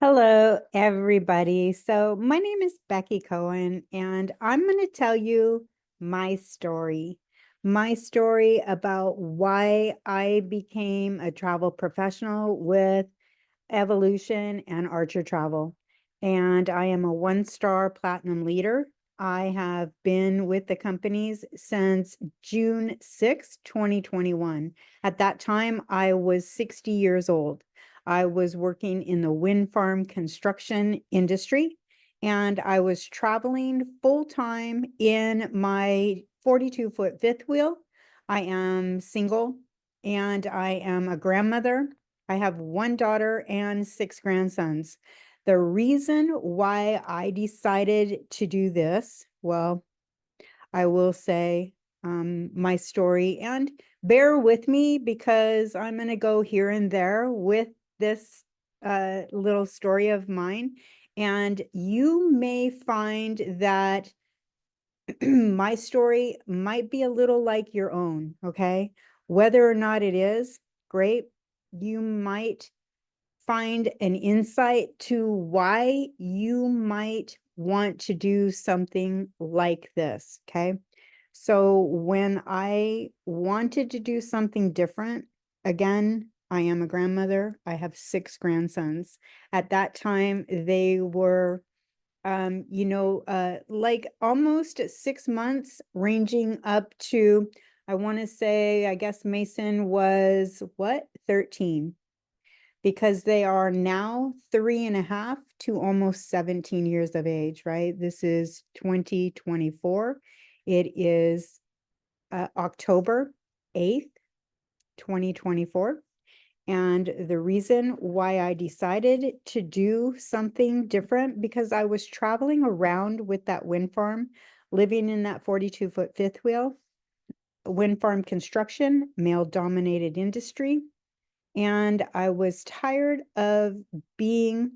Hello, everybody. So, my name is Becky Cohen, and I'm going to tell you my story about why I became a travel professional with Evolution and Archer Travel. And I am a one-star platinum leader. I have been with the companies since June 6, 2021. At that time, I was 60 years old. I was working in the wind farm construction industry, and I was traveling full time in my 42-foot fifth wheel. I am single and I am a grandmother. I have one daughter and six grandsons. The reason why I decided to do this, well, I will say my story, and bear with me because I'm going to go here and there with this little story of mine. And you may find that my story might be a little like your own, okay? Whether or not it is, great. You might find an insight to why you might want to do something like this, okay? So when I wanted to do something different, again, I am a grandmother. I have six grandsons. At that time, they were like almost 6 months, ranging up to, I want to say, I guess Mason was what, 13, because they are now 3.5 to almost 17 years of age, right? This is 2024. It is October 8th, 2024. And the reason why I decided to do something different, because I was traveling around with that wind farm, living in that 42-foot fifth wheel, wind farm construction, male dominated industry. And I was tired of being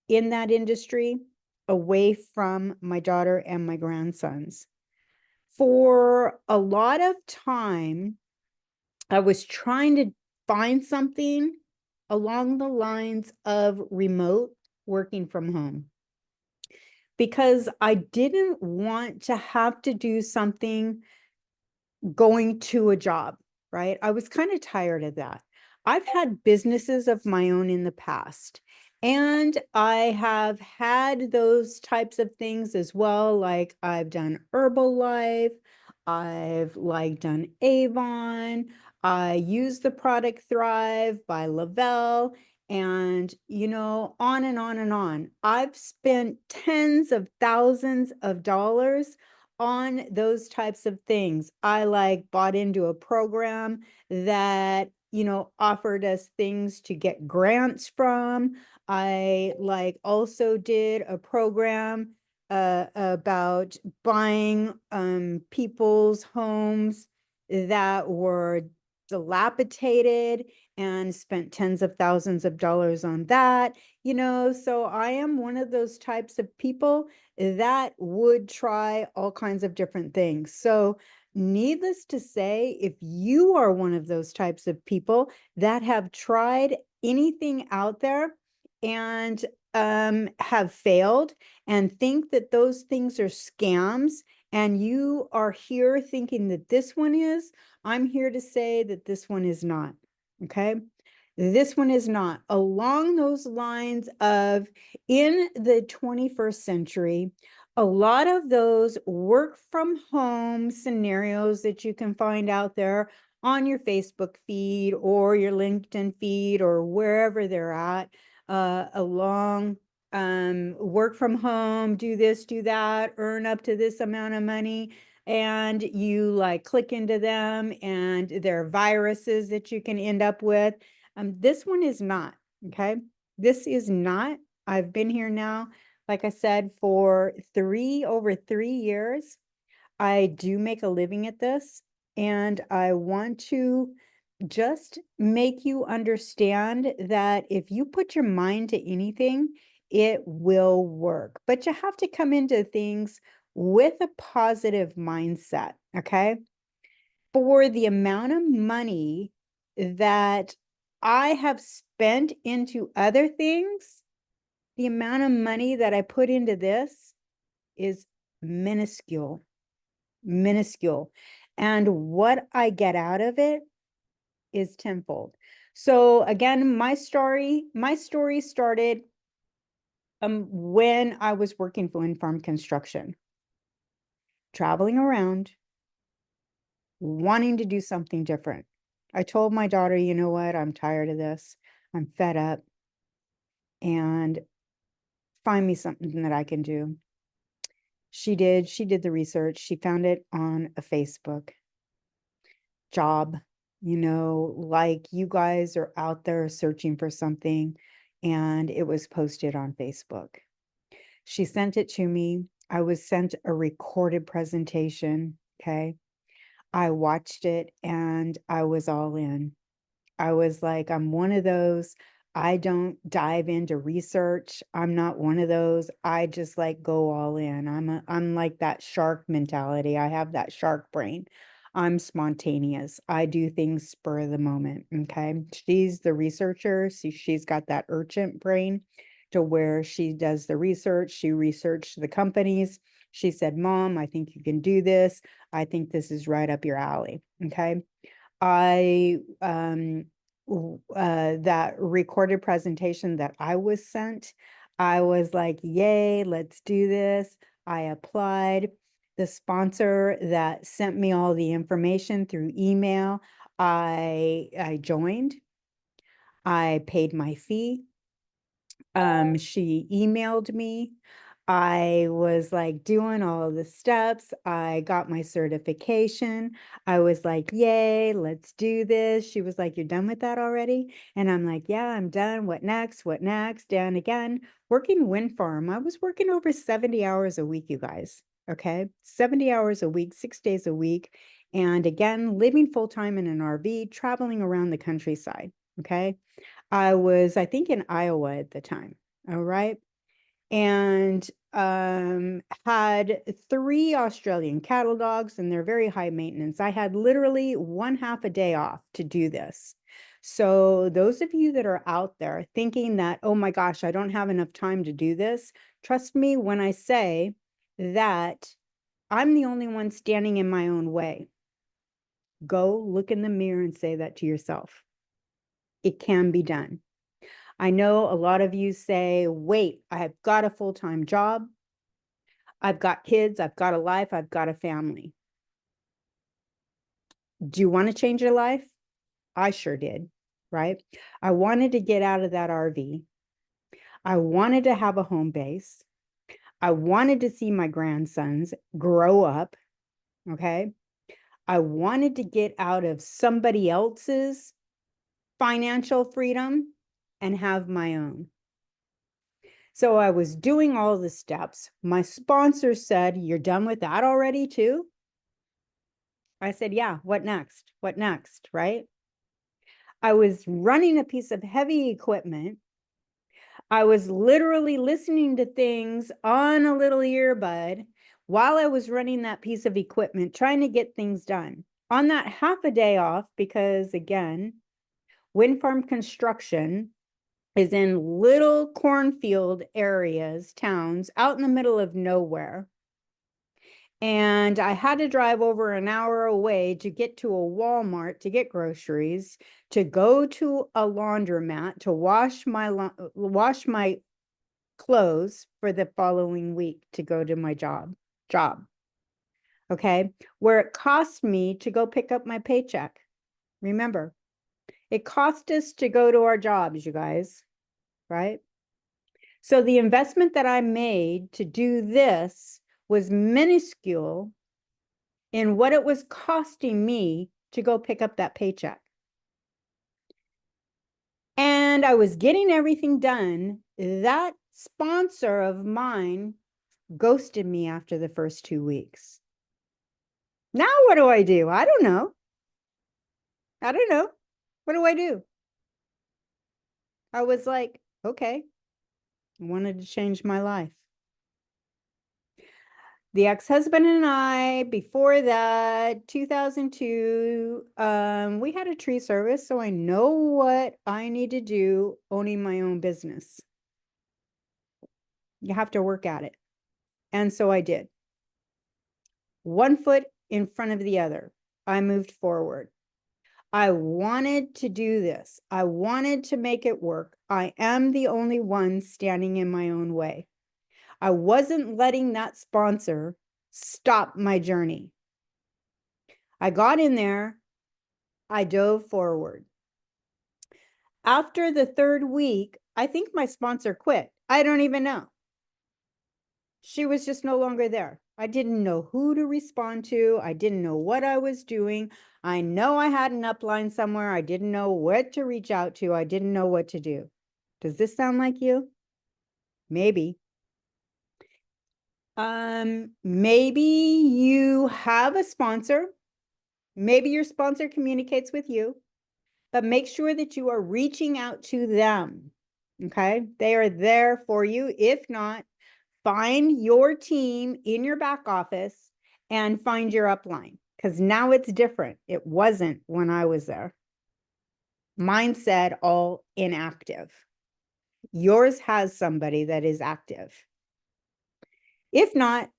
in that industry away from my daughter and my grandsons. For a lot of time, I was trying to find something along the lines of remote working from home because I didn't want to have to do something going to a job, right? I was kind of tired of that. I've had businesses of my own in the past, and I have had those types of things as well. Like I've done Herbalife, I've like done Avon, I use the product Thrive by Lavelle, and on and on and on. I've spent tens of thousands of dollars on those types of things. I like bought into a program that, offered us things to get grants from. I like also did a program about buying people's homes that were dilapidated and spent tens of thousands of dollars on that. So I am one of those types of people that would try all kinds of different things. So, needless to say, if you are one of those types of people that have tried anything out there and have failed and think that those things are scams, and you are here thinking that this one is, I'm here to say that this one is not. Okay. This one is not. Along those lines of, in the 21st century, a lot of those work from home scenarios that you can find out there on your Facebook feed or your LinkedIn feed or wherever they're at, along work from home, do this, do that, earn up to this amount of money. And you like click into them, and there are viruses that you can end up with. This one is not, okay? This is not. I've been here now, like I said, for over 3 years. I do make a living at this, and I want to just make you understand that if you put your mind to anything, it will work. But you have to come into things with a positive mindset, okay? For the amount of money that I have spent into other things, The amount of money that I put into this is minuscule, minuscule. And what I get out of it is tenfold. So again, my story started when I was working for wind farm construction, traveling around, wanting to do something different. I told my daughter, you know what? I'm tired of this. I'm fed up, and find me something that I can do. She did. She did the research. She found it on a Facebook job, like you guys are out there searching for something, and it was posted on Facebook. She sent it to me. I was sent a recorded presentation. Okay. I watched it and I was all in. I was like, I'm one of those. I don't dive into research. I'm not one of those. I just like go all in. I'm like that shark mentality. I have that shark brain. I'm spontaneous. I do things spur of the moment. Okay. She's the researcher. She's got that urgent brain to where she does the research. She researched the companies. She said, Mom, I think you can do this. I think this is right up your alley. Okay. I that recorded presentation that I was sent, I was like, yay, let's do this. I applied. The sponsor that sent me all the information through email, I joined. I paid my fee. She emailed me. I was like doing all the steps. I got my certification. I was like, yay, let's do this. She was like, you're done with that already? And I'm like, yeah, I'm done. What next? What next? And again, working wind farm, I was working over 70 hours a week, you guys. Okay. 70 hours a week, 6 days a week. And again, living full time in an RV, traveling around the countryside. Okay. I was, I think, in Iowa at the time. All right. And had 3 Australian cattle dogs, and they're very high maintenance. I had literally 1/2 a day off to do this. So those of you that are out there thinking that, oh my gosh, I don't have enough time to do this, trust me when I say that I'm the only one standing in my own way. Go look in the mirror and say that to yourself. It can be done. I know a lot of you say, wait, I've got a full-time job. I've got kids. I've got a life. I've got a family. Do you want to change your life? I sure did, right? I wanted to get out of that RV. I wanted to have a home base. I wanted to see my grandsons grow up, okay? I wanted to get out of somebody else's financial freedom and have my own. So I was doing all the steps. My sponsor said, you're done with that already too? I said, yeah, what next? What next, right? I was running a piece of heavy equipment. I was literally listening to things on a little earbud while I was running that piece of equipment, trying to get things done. On that 1/2 a day off, because again, wind farm construction is in little cornfield areas, towns out in the middle of nowhere. And I had to drive over an hour away to get to a Walmart to get groceries, to go to a laundromat to wash my clothes for the following week to go to my job. Okay, where it cost me to go pick up my paycheck. Remember, it cost us to go to our jobs, you guys, right? So the investment that I made to do this was minuscule in what it was costing me to go pick up that paycheck. And I was getting everything done. That sponsor of mine ghosted me after the first 2 weeks. Now what do I do? I don't know. I don't know. What do I do? I was like, okay, I wanted to change my life. The ex-husband and I, before that, 2002, we had a tree service, so I know what I need to do owning my own business. You have to work at it. And so I did. One foot in front of the other. I moved forward. I wanted to do this. I wanted to make it work. I am the only one standing in my own way. I wasn't letting that sponsor stop my journey. I got in there. I dove forward. After the third week, I think my sponsor quit. I don't even know. She was just no longer there. I didn't know who to respond to. I didn't know what I was doing. I know I had an upline somewhere. I didn't know what to reach out to. I didn't know what to do. Does this sound like you? Maybe. Maybe you have a sponsor. Maybe your sponsor communicates with you, but make sure that you are reaching out to them. Okay. They are there for you. If not, find your team in your back office and find your upline, because now it's different. It wasn't when I was there. Mine said all inactive. Yours has somebody that is active. If not,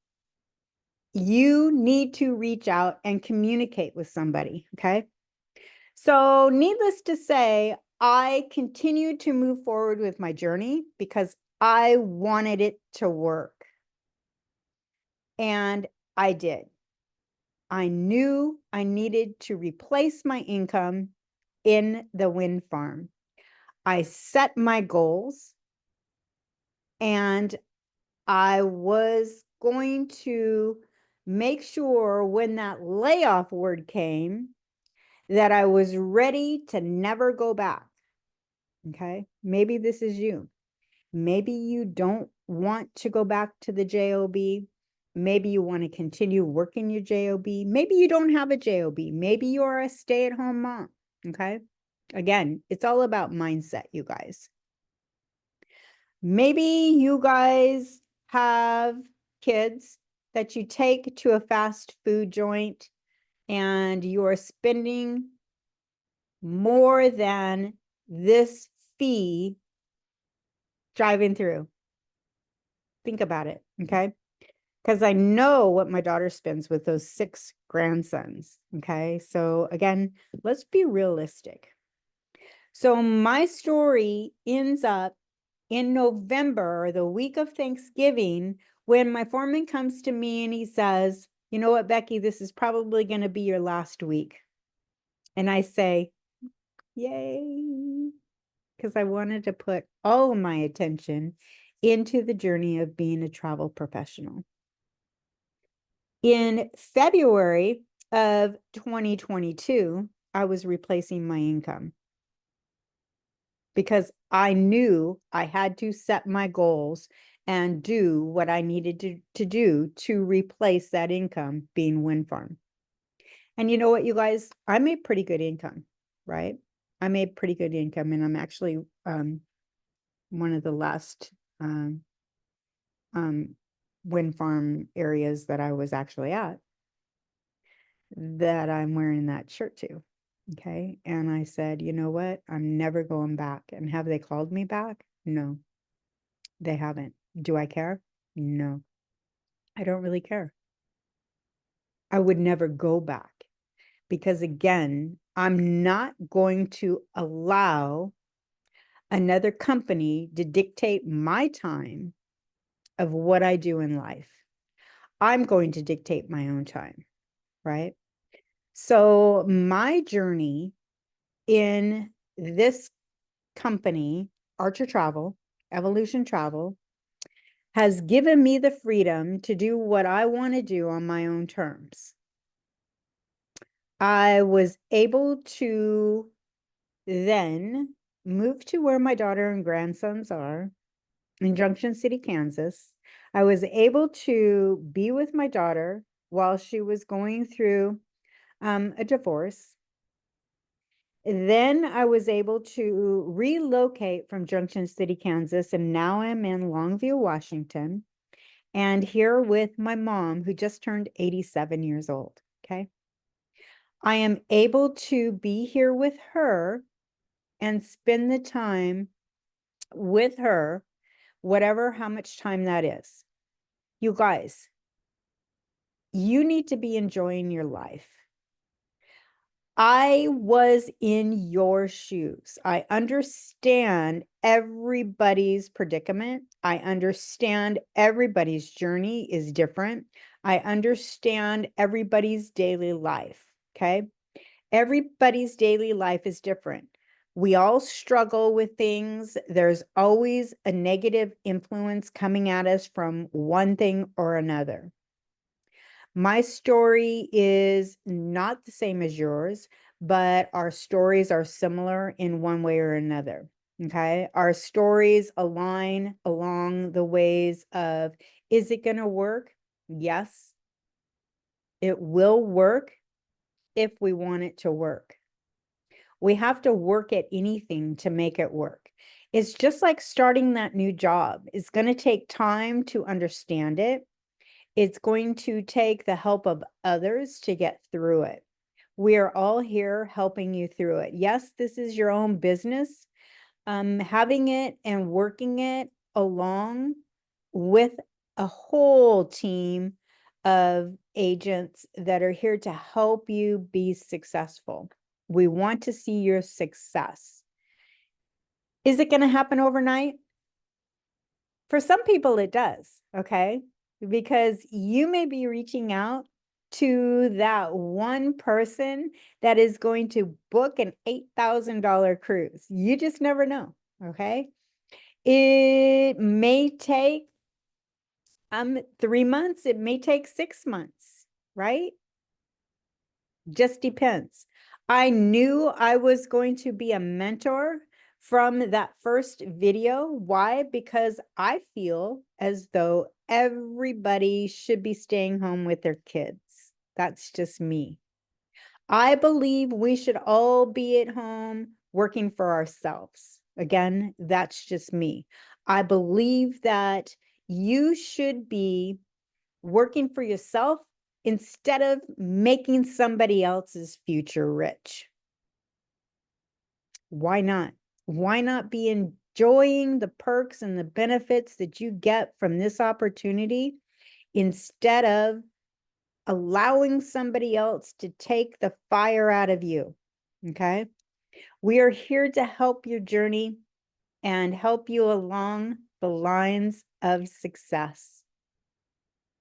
you need to reach out and communicate with somebody. Okay. So, needless to say, I continued to move forward with my journey because I wanted it to work. And I did. I knew I needed to replace my income in the wind farm. I set my goals and I was going to make sure when that layoff word came that I was ready to never go back. Okay. Maybe this is you. Maybe you don't want to go back to the job. Maybe you want to continue working your job. Maybe you don't have a job. Maybe you're a stay-at-home mom. Okay. Again, it's all about mindset, you guys. Maybe you guys have kids that you take to a fast food joint and you're spending more than this fee driving through. Think about it, okay? Because I know what my daughter spends with those 6 grandsons, okay? So again, let's be realistic. So my story ends up in November, the week of Thanksgiving, when my foreman comes to me and he says, you know what, Becky, this is probably going to be your last week. And I say, yay, because I wanted to put all my attention into the journey of being a travel professional. In February of 2022, I was replacing my income because I knew I had to set my goals and do what I needed to do to replace that income being wind farm. And you know what, you guys, I made pretty good income, right? I made pretty good income, and I'm actually one of the last wind farm areas that I was actually at that I'm wearing that shirt to. Okay. And I said, you know what? I'm never going back. And have they called me back? No, they haven't. Do I care? No, I don't really care. I would never go back because, again, I'm not going to allow another company to dictate my time of what I do in life. I'm going to dictate my own time, right? So my journey in this company, Archer Travel, Evolution Travel, has given me the freedom to do what I want to do on my own terms. I was able to then move to where my daughter and grandsons are in Junction City, Kansas. I was able to be with my daughter while she was going through a divorce. Then I was able to relocate from Junction City, Kansas, and now I'm in Longview, Washington, and here with my mom, who just turned 87 years old, okay? I am able to be here with her and spend the time with her whatever, how much time that is. You guys, you need to be enjoying your life. I was in your shoes. I understand everybody's predicament. I understand everybody's journey is different. I understand everybody's daily life. Okay. Everybody's daily life is different. We all struggle with things. There's always a negative influence coming at us from one thing or another. My story is not the same as yours, but our stories are similar in one way or another. Okay. Our stories align along the ways of, is it going to work? Yes, it will work if we want it to work. We have to work at anything to make it work. It's just like starting that new job. It's going to take time to understand it. It's going to take the help of others to get through it. We are all here helping you through it. Yes, this is your own business. Having it and working it along with a whole team of agents that are here to help you be successful. We want to see your success. Is it going to happen overnight? For some people, it does, okay? Because you may be reaching out to that one person that is going to book an $8,000 cruise. You just never know, okay? It may take 3 months, it may take 6 months, right? Just depends. I knew I was going to be a mentor from that first video. Why? Because I feel as though everybody should be staying home with their kids. That's just me. I believe we should all be at home working for ourselves. Again, that's just me. I believe that you should be working for yourself instead of making somebody else's future rich. Why not? Why not be enjoying the perks and the benefits that you get from this opportunity instead of allowing somebody else to take the fire out of you? Okay. We are here to help your journey and help you along the lines of success.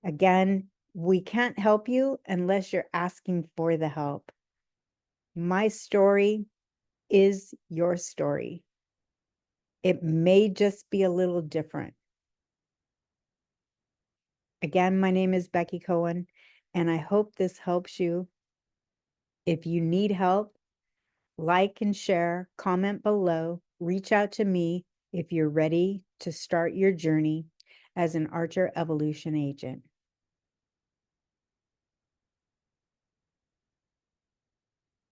Again, we can't help you unless you're asking for the help. My story is your story. It may just be a little different. Again, my name is Becky Cohen, and I hope this helps you. If you need help, like and share, comment below, reach out to me if you're ready to start your journey as an Archer Evolution agent.